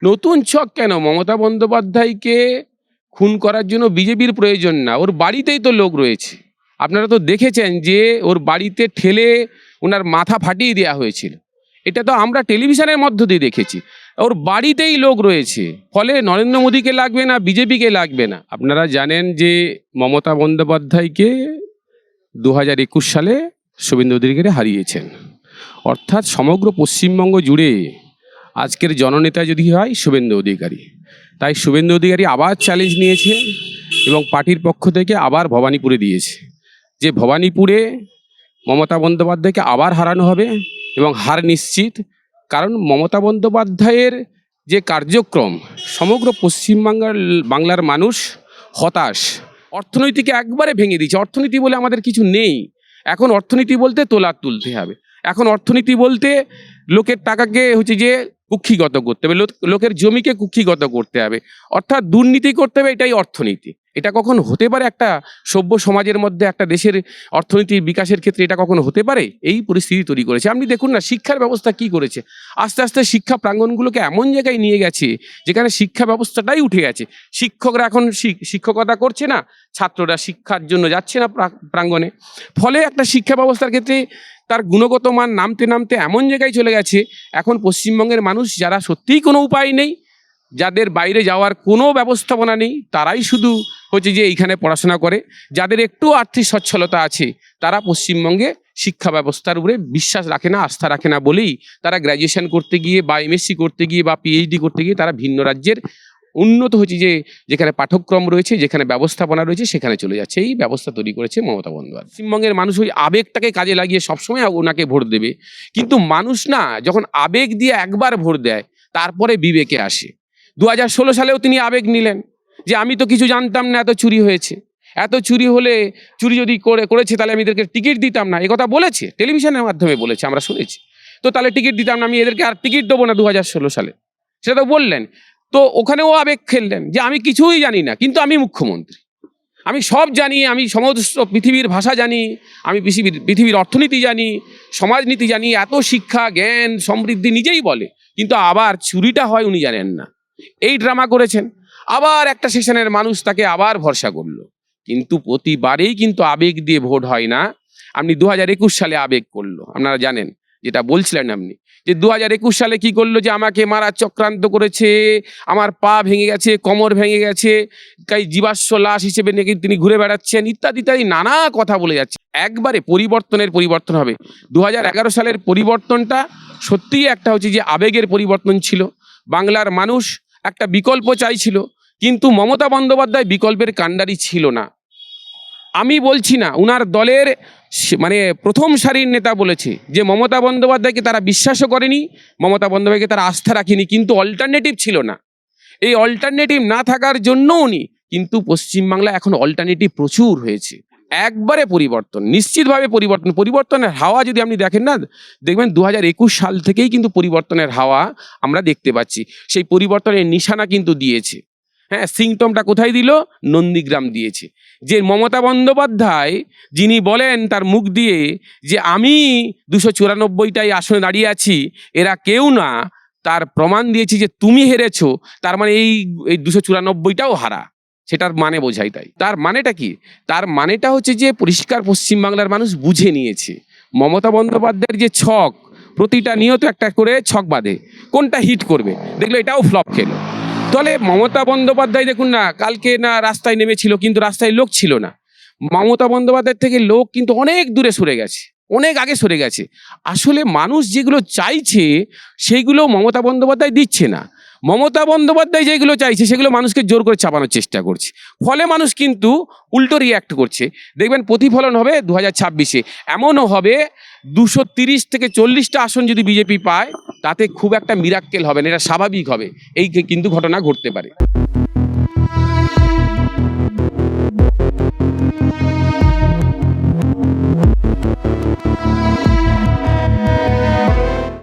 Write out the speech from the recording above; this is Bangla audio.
নতুন ছক কেন? মমতা বন্দ্যোপাধ্যায়কে খুন করার জন্য বিজেপির প্রয়োজন না, ওর বাড়িতেই তো লোক রয়েছে। আপনারা তো দেখেছেন যে ওর বাড়িতে ঠেলে ওনার মাথা ফাটিয়ে দেওয়া হয়েছিল। এটা তো আমরা টেলিভিশনের মধ্য দিয়ে দেখেছি। ওর বাড়িতেই লোক রয়েছে, ফলে নরেন্দ্র মোদীকে লাগবে না, বিজেপিকে লাগবে না। আপনারা জানেন যে মমতা বন্দ্যোপাধ্যায়কে 2021 সালে শুভেন্দু অধিকারী হারিয়েছেন। অর্থাৎ সমগ্র পশ্চিমবঙ্গ জুড়ে আজকের জননেতা যদি হয় শুভেন্দু অধিকারী। তাই শুভেন্দু অধিকারী আবার চ্যালেঞ্জ নিয়েছে এবং পার্টির পক্ষ থেকে আবার ভবানীপুরে দিয়েছে যে ভবানীপুরে মমতা বন্দ্যোপাধ্যায়কে আবার হারানো হবে এবং হার নিশ্চিত। কারণ মমতা বন্দ্যোপাধ্যায়ের যে কার্যক্রম, সমগ্র বাংলার মানুষ হতাশ। অর্থনীতিকে একবারে ভেঙে দিয়েছে। অর্থনীতি বলে আমাদের কিছু নেই। এখন অর্থনীতি বলতে তোলা তুলতে হবে। এখন অর্থনীতি বলতে লোকের টাকাকে যে কুক্ষিগত করতে হবে, লোকের জমিকে কুক্ষিগত করতে হবে, অর্থাৎ দুর্নীতি করতে হবে। এটাই অর্থনীতি। এটা কখনো হতে পারে? একটা সভ্য সমাজের মধ্যে একটা দেশের অর্থনীতির বিকাশের ক্ষেত্রে এটা কখনো হতে পারে? এই পরিস্থিতি তৈরি করেছে। আপনি দেখুন না শিক্ষার ব্যবস্থা কি করেছে। আস্তে আস্তে শিক্ষা প্রাঙ্গণগুলোকে এমন জায়গায় নিয়ে গেছে যেখানে শিক্ষা ব্যবস্থাটাই উঠে গেছে। শিক্ষকরা এখন শিক্ষকতা করছে না, ছাত্ররা শিক্ষার জন্য যাচ্ছে না প্রাঙ্গণে। ফলে একটা শিক্ষা ব্যবস্থার ক্ষেত্রে তার গুণগত মান নামতে নামতে এমন জায়গায় চলে গেছে, এখন পশ্চিমবঙ্গের মানুষ যারা সত্যিই কোনো উপায় নেই, যাদের বাইরে যাওয়ার কোনো ব্যবস্থাপনা নেই, তারাই শুধু যে এইখানে পড়াশোনা করে। যাদের একটু আর্থিক সচ্ছলতা আছে তারা পশ্চিমবঙ্গে শিক্ষা ব্যবস্থার উপরে বিশ্বাস রাখে না, আস্থা রাখে না বলেই তারা গ্র্যাজুয়েশন করতে গিয়ে বা এমএসসি করতে গিয়ে বা পিএইচডি করতে গিয়ে তারা ভিন্ন রাজ্যের উন্নত যেখানে পাঠ্যক্রম রয়েছে, যেখানে ব্যবস্থাপনা রয়েছে, সেখানে চলে যাচ্ছে। এই ব্যবস্থা তৈরি করেছে মমতা বন্দ্যোপাধ্যায়। পশ্চিমবঙ্গের মানুষ ওই আবেগটাকে কাজে লাগিয়ে সবসময় ওনাকে ভোট দেবে, কিন্তু মানুষ না যখন আবেগ দিয়ে একবার ভোট দেয় তারপরে বিবেকে আসে। 2016 সালেও তিনি আবেগ নিলেন যে আমি তো কিছু জানতাম না, এত চুরি হয়েছে, এত চুরি হলে চুরি যদি করেছে তাহলে আমি এদেরকে টিকিট দিতাম না, কথা বলেছে, টেলিভিশনের মাধ্যমে বলেছে, আমরা শুনেছি। তো তাহলে টিকিট দিতাম না, আমি এদেরকে আর টিকিট দেবো না 2016 সালে, সেটা তো বললেন। তো ওখানেও আবেগ খেললেন যে আমি কিছুই জানি না, কিন্তু আমি মুখ্যমন্ত্রী, আমি সব জানি, আমি সমস্ত পৃথিবীর ভাষা জানি, আমি পৃথিবীর অর্থনীতি জানি, সমাজনীতি জানি, এত শিক্ষা জ্ঞান সমৃদ্ধি নিজেই বলে, কিন্তু আবার চুরিটা হয় উনি জানেন না। এই ড্রামা করেছেন। আবার একটা সেশনের মানুষ তাকে আবার ভরসা করলো, কিন্তু প্রতিবারেই কিন্তু আবেগ দিয়ে ভোট হয় না। আপনি 2021 সালে আবেগ করলো, আপনারা জানেন যেটা বলছিলেন আপনি, যে 2021 সালে কি করলো, যে আমাকে মারার চক্রান্ত করেছে, আমার পা ভেঙে গেছে, কোমর ভেঙে গেছে, তাই জীবাশ্ম লাশ হিসেবে নাকি তিনি ঘুরে বেড়াচ্ছেন, ইত্যাদি ইত্যাদি নানা কথা বলে যাচ্ছে। একবারে পরিবর্তন হবে। 2011 সালের পরিবর্তনটা সত্যিই একটা যে আবেগের পরিবর্তন ছিল। বাংলার মানুষ একটা বিকল্প চাইছিল, কিন্তু মমতা বন্দ্যোপাধ্যায় বিকল্পের কাণ্ডারি ছিল না। আমি বলছি না, উনার দলের প্রথম সারির নেতা বলেছে যে মমতা বন্দ্যোপাধ্যায়কে তারা বিশ্বাসও করেনি, মমতা বন্দ্যোপাধ্যায়কে তারা আস্থা রাখেনি, কিন্তু অল্টারনেটিভ ছিল না। এই অল্টারনেটিভ না থাকার জন্য উনি, কিন্তু পশ্চিমবাংলা এখন অল্টারনেটিভ প্রচুর হয়েছে। একবারে পরিবর্তন, নিশ্চিতভাবে পরিবর্তনের হাওয়া যদি আপনি দেখেন না, দেখবেন 2021 সাল থেকেই কিন্তু পরিবর্তনের হাওয়া আমরা দেখতে পাচ্ছি। সেই পরিবর্তনের নিশানা কিন্তু দিয়েছে। হ্যাঁ, সিংটমটা কোথায় দিল? নন্দীগ্রাম দিয়েছে। যে মমতা বন্দ্যোপাধ্যায় যিনি বলেন তার মুখ দিয়ে যে আমি 294টাই আসনে দাঁড়িয়ে আছি, এরা কেউ না, তার প্রমাণ দিয়েছি যে তুমি হেরেছো, তার মানে এই 294টাও হারা, সেটার মানে বোঝাই। তাই তার মানেটা কি? তার মানেটা যে পরিষ্কার পশ্চিমবাংলার মানুষ বুঝে নিয়েছে মমতা বন্দ্যোপাধ্যায়ের যে ছক, প্রতিটা নিয়ত একটা করে ছক বাঁধে, কোনটা হিট করবে, দেখলো এটাও ফ্লপ খেলো। তাহলে মমতা বন্দ্যোপাধ্যায় দেখুন না, কালকে না রাস্তায় নেমেছিল, কিন্তু রাস্তায় লোক ছিল না। মমতা বন্দ্যোপাধ্যায়ের থেকে লোক কিন্তু অনেক দূরে সরে গেছে, অনেক আগে সরে গেছে। আসলে মানুষ যেগুলো চাইছে সেইগুলো মমতা বন্দ্যোপাধ্যায় দিচ্ছে না। মমতা বন্দ্যোপাধ্যায় যেগুলো চাইছে সেগুলো মানুষকে জোর করে চাপানোর চেষ্টা করছে, ফলে মানুষ কিন্তু উল্টো রিয়্যাক্ট করছে। দেখবেন প্রতিফলন হবে 2026-এ, এমনও হবে 230 থেকে 40টা আসন যদি বিজেপি পায়, তাতে খুব একটা মিরাক্কেল হবে না, এটা স্বাভাবিক হবে। এই কিন্তু ঘটনা ঘটতে পারে।